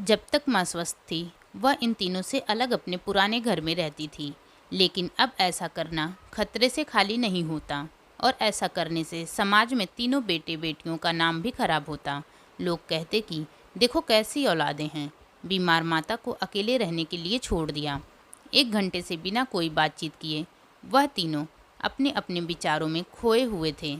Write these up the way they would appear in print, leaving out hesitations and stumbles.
जब तक माँ स्वस्थ थी वह इन तीनों से अलग अपने पुराने घर में रहती थी, लेकिन अब ऐसा करना खतरे से खाली नहीं होता और ऐसा करने से समाज में तीनों बेटे बेटियों का नाम भी खराब होता। लोग कहते कि देखो कैसी औलादें हैं, बीमार माता को अकेले रहने के लिए छोड़ दिया। 1 घंटे से बिना कोई बातचीत किए वह तीनों अपने अपने विचारों में खोए हुए थे।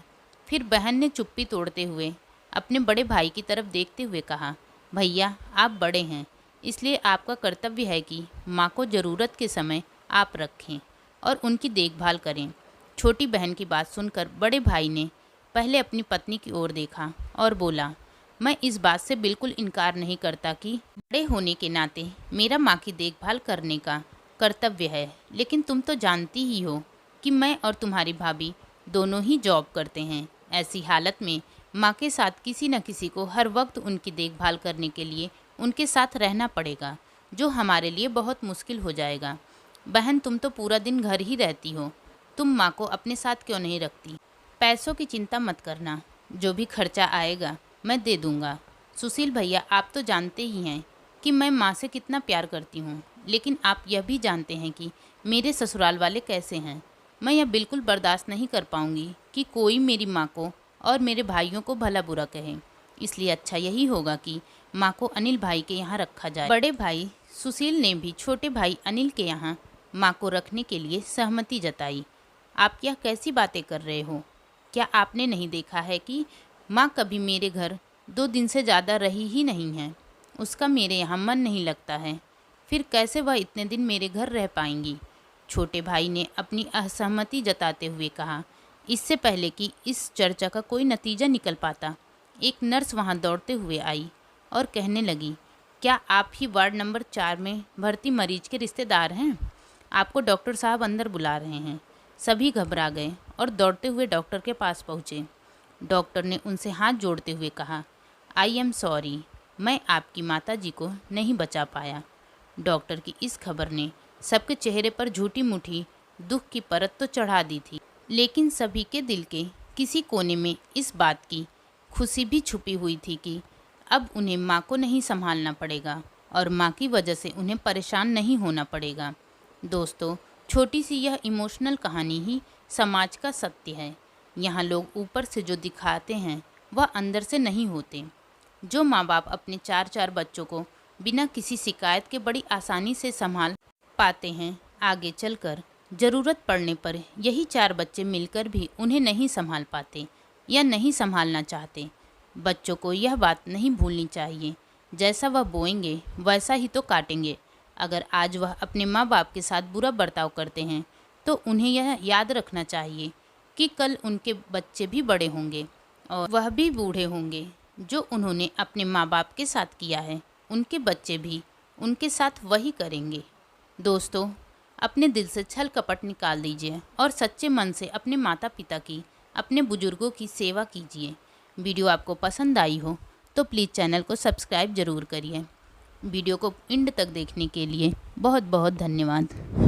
फिर बहन ने चुप्पी तोड़ते हुए अपने बड़े भाई की तरफ देखते हुए कहा, भैया आप बड़े हैं, इसलिए आपका कर्तव्य है कि माँ को ज़रूरत के समय आप रखें और उनकी देखभाल करें। छोटी बहन की बात सुनकर बड़े भाई ने पहले अपनी पत्नी की ओर देखा और बोला, मैं इस बात से बिल्कुल इनकार नहीं करता कि बड़े होने के नाते मेरा माँ की देखभाल करने का कर्तव्य है, लेकिन तुम तो जानती ही हो कि मैं और तुम्हारी भाभी दोनों ही जॉब करते हैं। ऐसी हालत में माँ के साथ किसी न किसी को हर वक्त उनकी देखभाल करने के लिए उनके साथ रहना पड़ेगा, जो हमारे लिए बहुत मुश्किल हो जाएगा। बहन तुम तो पूरा दिन घर ही रहती हो, तुम माँ को अपने साथ क्यों नहीं रखती? पैसों की चिंता मत करना, जो भी खर्चा आएगा मैं दे दूँगा। सुशील भैया आप तो जानते ही हैं कि मैं माँ से कितना प्यार करती हूँ, लेकिन आप यह भी जानते हैं कि मेरे ससुराल वाले कैसे हैं। मैं यह बिल्कुल बर्दाश्त नहीं कर पाऊँगी कि कोई मेरी माँ को और मेरे भाइयों को भला बुरा कहे, इसलिए अच्छा यही होगा कि माँ को अनिल भाई के यहाँ रखा जाए। बड़े भाई सुशील ने भी छोटे भाई अनिल के यहाँ माँ को रखने के लिए सहमति जताई। आप क्या कैसी बातें कर रहे हो? क्या आपने नहीं देखा है कि माँ कभी मेरे घर 2 दिन से ज़्यादा रही ही नहीं है? उसका मेरे यहाँ मन नहीं लगता है, फिर कैसे वह इतने दिन मेरे घर रह पाएंगी? छोटे भाई ने अपनी असहमति जताते हुए कहा। इससे पहले कि इस चर्चा का कोई नतीजा निकल पाता, एक नर्स वहां दौड़ते हुए आई और कहने लगी, क्या आप ही वार्ड नंबर 4 में भर्ती मरीज के रिश्तेदार हैं? आपको डॉक्टर साहब अंदर बुला रहे हैं। सभी घबरा गए और दौड़ते हुए डॉक्टर के पास पहुँचे। डॉक्टर ने उनसे हाथ जोड़ते हुए कहा, आई एम सॉरी, मैं आपकी माता जी को नहीं बचा पाया। डॉक्टर की इस खबर ने सबके चेहरे पर झूठी मूठी दुख की परत तो चढ़ा दी थी, लेकिन सभी के दिल के किसी कोने में इस बात की खुशी भी छुपी हुई थी कि अब उन्हें माँ को नहीं संभालना पड़ेगा और माँ की वजह से उन्हें परेशान नहीं होना पड़ेगा। दोस्तों, छोटी सी यह इमोशनल कहानी ही समाज का सत्य है। यहाँ लोग ऊपर से जो दिखाते हैं वह अंदर से नहीं होते। जो माँ बाप अपने 4-4 बच्चों को बिना किसी शिकायत के बड़ी आसानी से संभाल पाते हैं, आगे चलकर ज़रूरत पड़ने पर यही 4 बच्चे मिलकर भी उन्हें नहीं संभाल पाते या नहीं संभालना चाहते। बच्चों को यह बात नहीं भूलनी चाहिए, जैसा वह बोएंगे वैसा ही तो काटेंगे। अगर आज वह अपने माँ बाप के साथ बुरा बर्ताव करते हैं तो उन्हें यह याद रखना चाहिए कि कल उनके बच्चे भी बड़े होंगे और वह भी बूढ़े होंगे। जो उन्होंने अपने माँ बाप के साथ किया है, उनके बच्चे भी उनके साथ वही करेंगे। दोस्तों, अपने दिल से छल कपट निकाल दीजिए और सच्चे मन से अपने माता पिता की, अपने बुजुर्गों की सेवा कीजिए। वीडियो आपको पसंद आई हो तो प्लीज़ चैनल को सब्सक्राइब ज़रूर करिए। वीडियो को एंड तक देखने के लिए बहुत बहुत धन्यवाद।